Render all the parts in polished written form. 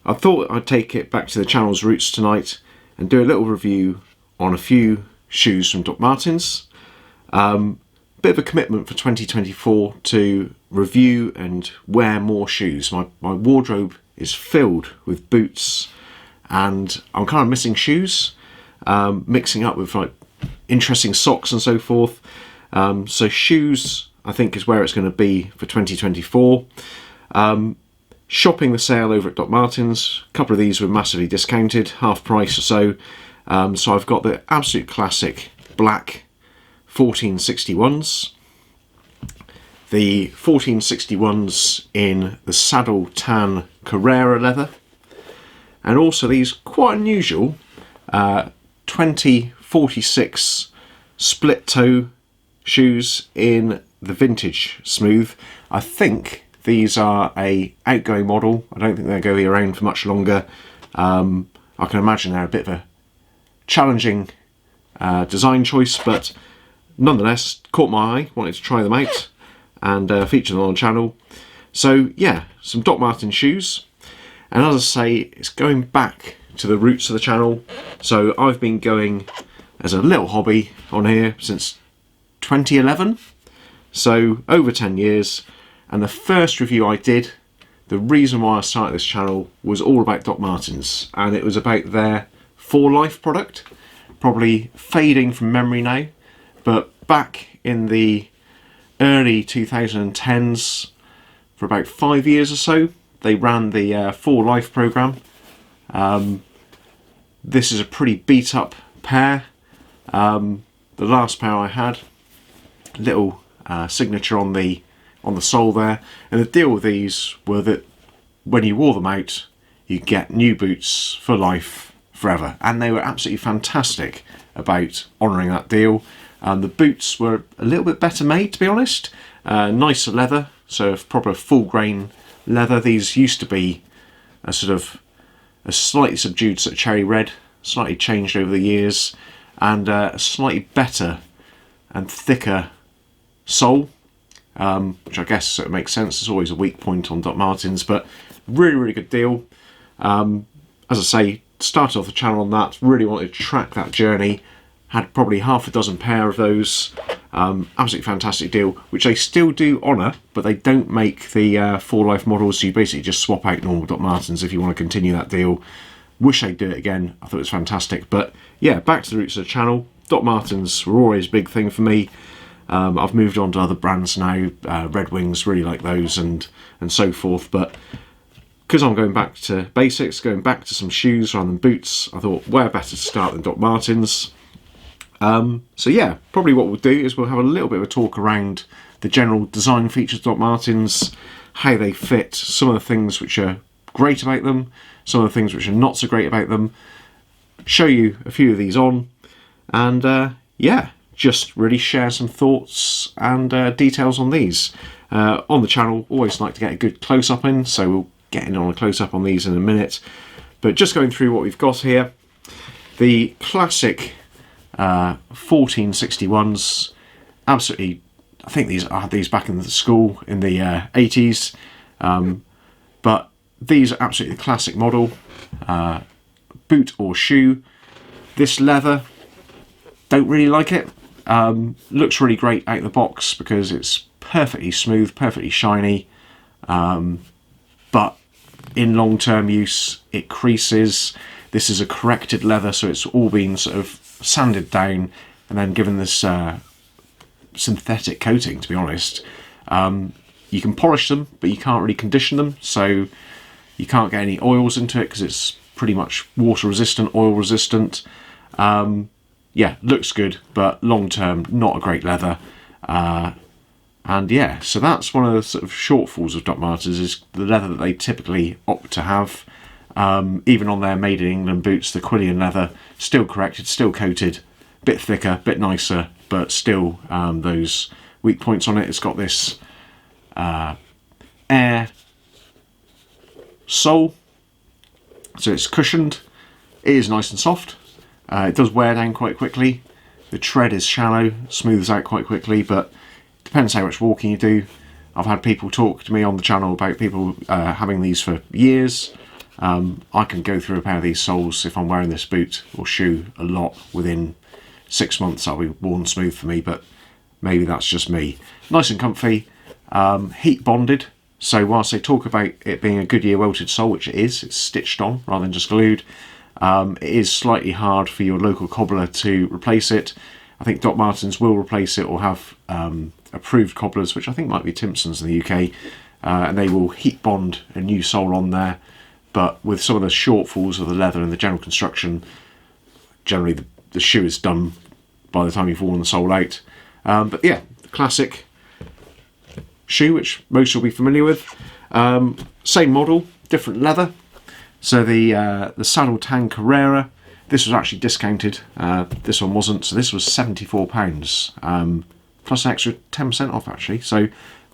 I thought I'd take it back to the channel's roots tonight and do a little review on a few shoes from Dr Martens. Bit of a commitment for 2024 to review and wear more shoes. My wardrobe is filled with boots and I'm kind of missing shoes, mixing up with like interesting socks and so forth. So shoes I think is where it's going to be for 2024. Shopping the sale over at Dr Martens, a couple of these were massively discounted, half price or so. So I've got the absolute classic black 1461s, the 1461s in the saddle tan Carrera leather, and also these quite unusual 2046 split toe shoes in the vintage smooth. I think these are a outgoing model. I don't think they'll go around for much longer. I can imagine they're a bit of a challenging design choice, but nonetheless caught my eye, wanted to try them out and feature them on the channel. So yeah, some Dr Martens shoes, and as I say, it's going back to the roots of the channel. So I've been going as a little hobby on here since 2011, so over 10 years. And the first review I did, the reason why I started this channel was all about Dr Martens, and it was about their For Life product, probably fading from memory now, but back in the early 2010s, for about 5 years or so, they ran the For Life program. This is a pretty beat up pair. The last pair I had, little signature on the sole there, and the deal with these were that when you wore them out you get new boots for life forever, and they were absolutely fantastic about honouring that deal. The boots were a little bit better made, to be honest, nicer leather, so proper full grain leather. These used to be a sort of a slightly subdued sort of cherry red, slightly changed over the years, and a slightly better and thicker sole, which I guess sort of makes sense. It's always a weak point on Dr Martens, but really good deal. As I say, started off the channel on that, really wanted to track that journey, had probably half a dozen pair of those. Absolutely fantastic deal, which they still do honour, but they don't make the For Life models, so you basically just swap out normal Dr Martens if you want to continue that deal. Wish they'd do it again, I thought it was fantastic. But yeah, back to the roots of the channel. Dr Martens were always a big thing for me. I've moved on to other brands now, Red Wings, really like those, and so forth, but because I'm going back to basics, going back to some shoes rather than boots, I thought where better to start than Dr Martens. So yeah, probably what we'll do is we'll have a little bit of a talk around the general design features of Dr Martens, how they fit, some of the things which are great about them, some of the things which are not so great about them, show you a few of these on, and yeah, just really share some thoughts and details on these. On the channel, always like to get a good close-up in, so we'll get in on a close-up on these in a minute. But just going through what we've got here, the classic 1461s, absolutely, I think I had these back in the school in the 80s, but these are absolutely the classic model, boot or shoe. This leather, don't really like it. Looks really great out of the box because it's perfectly smooth, perfectly shiny, but in long-term use it creases. This is a corrected leather, so it's all been sort of sanded down and then given this synthetic coating, to be honest. You can polish them, but you can't really condition them, so you can't get any oils into it because it's pretty much water resistant, oil resistant. Yeah, looks good, but long term, not a great leather. And yeah, so that's one of the sort of shortfalls of Dr Martens, is the leather that they typically opt to have. Even on their made in England boots, the Quillian leather, still corrected, still coated, bit thicker, bit nicer, but still those weak points on it. It's got this air sole, so it's cushioned. It is nice and soft. It does wear down quite quickly. The tread is shallow, smooths out quite quickly, but depends how much walking you do. I've had people talk to me on the channel about people having these for years, I can go through a pair of these soles if I'm wearing this boot or shoe a lot. Within 6 months I'll be worn smooth for me, but maybe that's just me. Nice and comfy, heat bonded. So whilst they talk about it being a Goodyear welted sole, which it is, it's stitched on rather than just glued, it is slightly hard for your local cobbler to replace it. I think Dr Martens will replace it, or have approved cobblers, which I think might be Timpson's in the UK, and they will heat bond a new sole on there. But with some of the shortfalls of the leather and the general construction, generally the shoe is done by the time you've worn the sole out. But yeah, classic shoe, which most will be familiar with. Same model, different leather. So the Saddle Tang Carrera, this was actually discounted. This one wasn't, so this was £74, plus an extra 10% off actually. So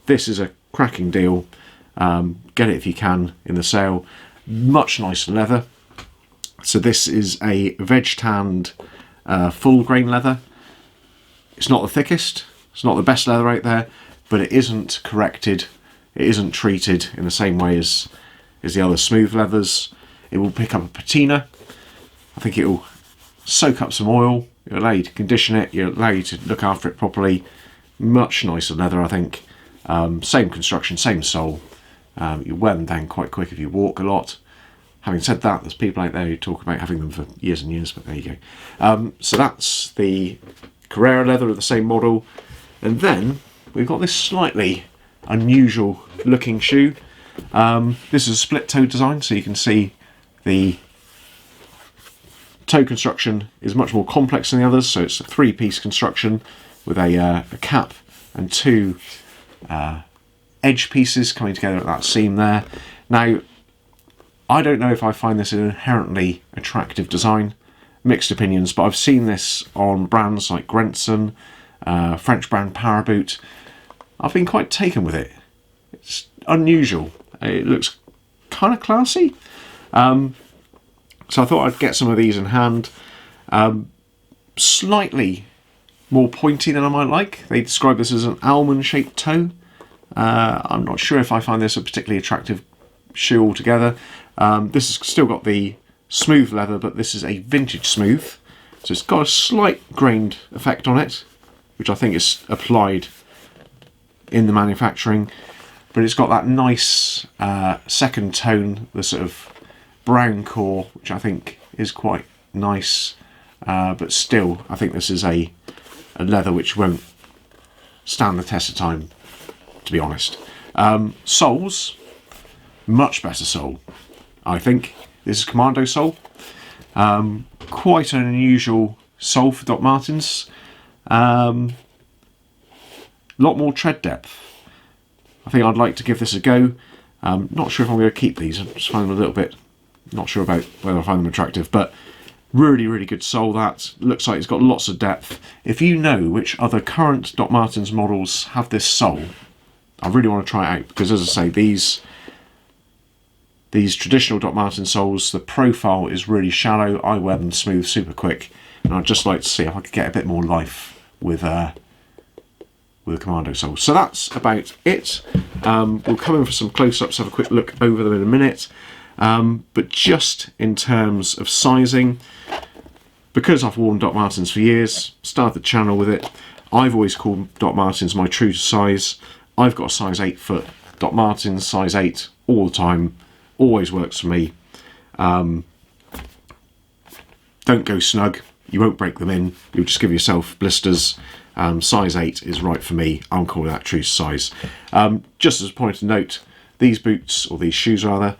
this is a cracking deal. Get it if you can in the sale. Much nicer leather. So this is a veg tanned full grain leather. It's not the thickest, it's not the best leather out there, but it isn't corrected, it isn't treated in the same way as the other smooth leathers. It will pick up a patina. I think it will soak up some oil. It'll allow you to condition it, it'll allow you to look after it properly. Much nicer leather, I think. Same construction, same sole. You wear them down quite quick if you walk a lot. Having said that, there's people out there who talk about having them for years and years, but there you go. So that's the Carrera Leather of the same model. And then we've got this slightly unusual looking shoe. This is a split toe design, so you can see the toe construction is much more complex than the others. So it's a 3-piece construction with a cap and 2 edge pieces coming together at that seam there. Now, I don't know if I find this an inherently attractive design. Mixed opinions, but I've seen this on brands like Grenson, French brand Paraboot. I've been quite taken with it. It's unusual. It looks kind of classy. So I thought I'd get some of these in hand. Slightly more pointy than I might like. They describe this as an almond-shaped toe. I'm not sure if I find this a particularly attractive shoe altogether. This has still got the smooth leather, but this is a vintage smooth. So it's got a slight grained effect on it, which I think is applied in the manufacturing. But it's got that nice second tone, the sort of brown core, which I think is quite nice. But still, I think this is a leather which won't stand the test of time, to be honest. Soles, much better sole, I think. This is Commando Soul. Quite an unusual sole for Dr Martens. Lot more tread depth. I think I'd like to give this a go. Not sure if I'm going to keep these. I just find them a little bit, not sure about whether I find them attractive, but really, really good sole. That looks like it's got lots of depth. If you know which other current Dr Martens models have this sole, I really want to try it out, because as I say, these traditional Dr Martens soles, the profile is really shallow. I wear them smooth super quick, and I'd just like to see if I could get a bit more life with a Commando Soul. So that's about it. We'll come in for some close-ups, have a quick look over them in a minute. But just in terms of sizing, because I've worn Dr Martens for years, started the channel with it, I've always called Dr Martens my true to size. I've got a size 8 foot Dr Martens, size 8 all the time. Always works for me. Don't go snug, you won't break them in, you'll just give yourself blisters. Size 8 is right for me. I'm calling that true size. Just as a point of note, these boots, or these shoes rather,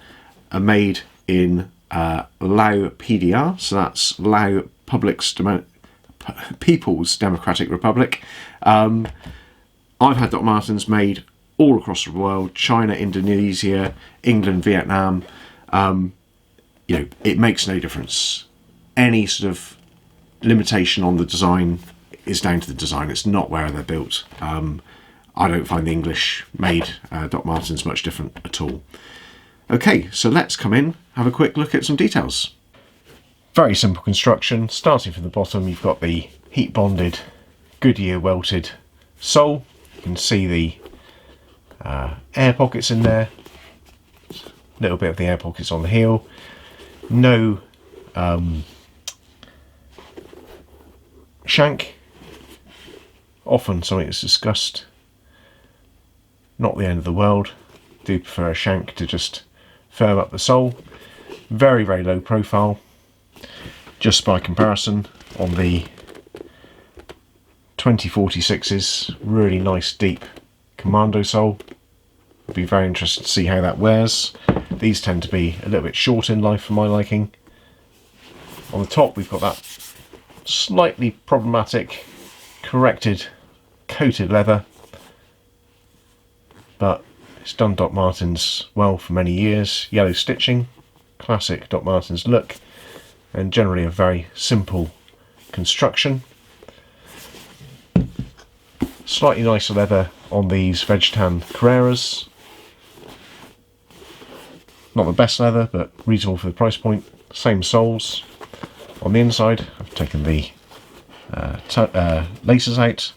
are made in Lao PDR, so that's Lao People's Democratic Republic. I've had Dr Martens made all across the world: China, Indonesia, England, Vietnam. It makes no difference. Any sort of limitation on the design is down to the design. It's not where they're built. I don't find the English made Dr Martens much different at all. Okay, so let's come in, have a quick look at some details. Very simple construction. Starting from the bottom, you've got the heat bonded Goodyear welted sole. You can see the air pockets in there. little bit of the air pockets on the heel, no shank, often something that's discussed, not the end of the world. Do prefer a shank to just firm up the sole. Very, very low profile, just by comparison on the 2046's really nice deep Commando Soul. I'd be very interested to see how that wears. These tend to be a little bit short in life for my liking. On the top we've got that slightly problematic corrected coated leather, but it's done Dr Martens well for many years. Yellow stitching, classic Dr Martens look, and generally a very simple construction. Slightly nicer leather on these veg tan Carreras. Not the best leather, but reasonable for the price point. Same soles. On the inside, I've taken the laces out.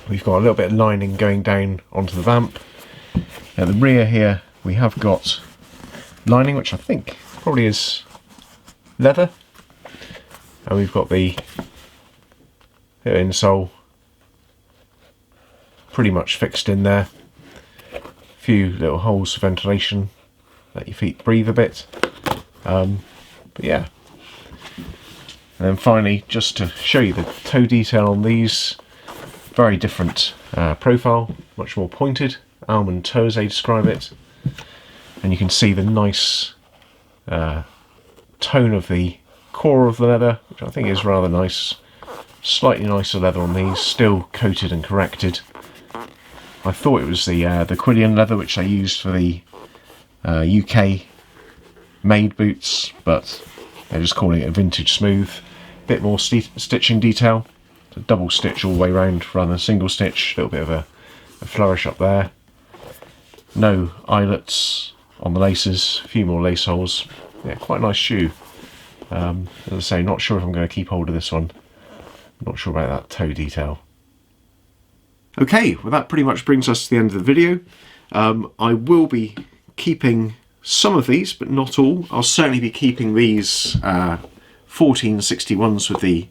We've got a little bit of lining going down onto the vamp. At the rear here, we have got lining, which I think probably is leather. And we've got the insole pretty much fixed in there. A few little holes for ventilation, let your feet breathe a bit. But yeah. And then finally, just to show you the toe detail on these, very different profile, much more pointed, almond toe as they describe it. And you can see the nice tone of the core of the leather, which I think is rather nice. Slightly nicer leather on these, still coated and corrected. I thought it was the Quillian leather which they used for the UK made boots, but they're just calling it a vintage smooth. Bit more stitching detail, a double stitch all the way around rather than a single stitch. A little bit of a flourish up there. No eyelets on the laces, a few more lace holes. Yeah, quite a nice shoe. As I say, not sure if I'm going to keep hold of this one. Not sure about that toe detail. Okay, well that pretty much brings us to the end of the video. I will be keeping some of these, but not all. I'll certainly be keeping these 1461s with the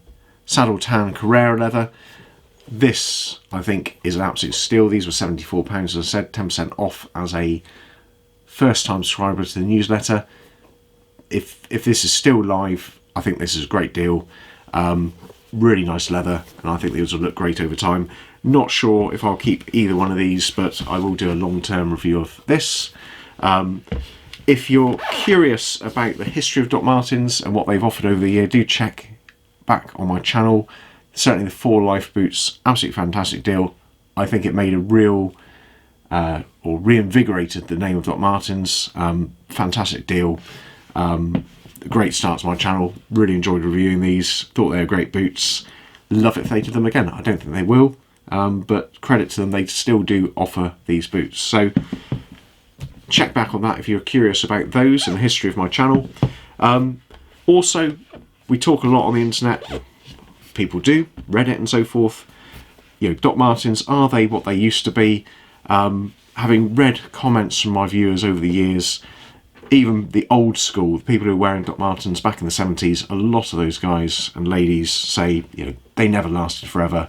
saddle tan Carrera leather. This, I think, is an absolute steal. These were £74, as I said, 10% off as a first-time subscriber to the newsletter. If this is still live, I think this is a great deal. Really nice leather, and I think these will look great over time. Not sure if I'll keep either one of these, but I will do a long-term review of this. If you're curious about the history of Dr Martens and what they've offered over the year, do check back on my channel. Certainly the 4 Life boots, absolutely fantastic deal. I think it made a real, or reinvigorated the name of Dr Martens. Fantastic deal. Great start to my channel. Really enjoyed reviewing these. Thought they were great boots. Love it if they did them again. I don't think they will, but credit to them, they still do offer these boots. So check back on that if you're curious about those and the history of my channel. Also, we talk a lot on the internet. People do, Reddit and so forth. You know, Dr Martens, are they what they used to be? Having read comments from my viewers over the years, even the old school, the people who were wearing Dr Martens back in the 70s, a lot of those guys and ladies say, you know, they never lasted forever.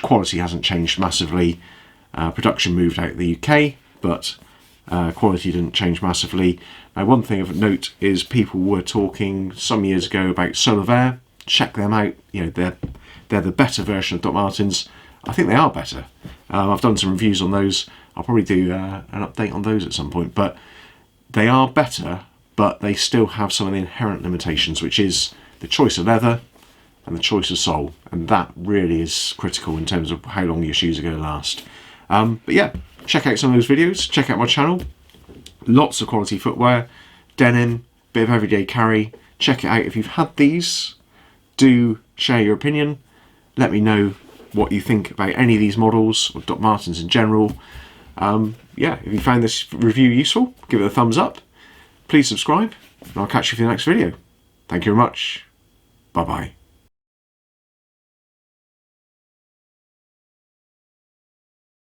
Quality hasn't changed massively. Production moved out of the UK, but quality didn't change massively. Now, one thing of note is people were talking some years ago about Solar. Check them out. You know, they're the better version of Dr Martens. I think they are better. I've done some reviews on those. I'll probably do an update on those at some point, but they are better, but they still have some of the inherent limitations, which is the choice of leather and the choice of sole, and that really is critical in terms of how long your shoes are going to last. But yeah, check out some of those videos, check out my channel. Lots of quality footwear, denim, bit of everyday carry. Check it out. If you've had these, do share your opinion. Let me know what you think about any of these models, or Dr Martens in general. Yeah, if you found this review useful, give it a thumbs up. Please subscribe, and I'll catch you for the next video. Thank you very much. Bye-bye.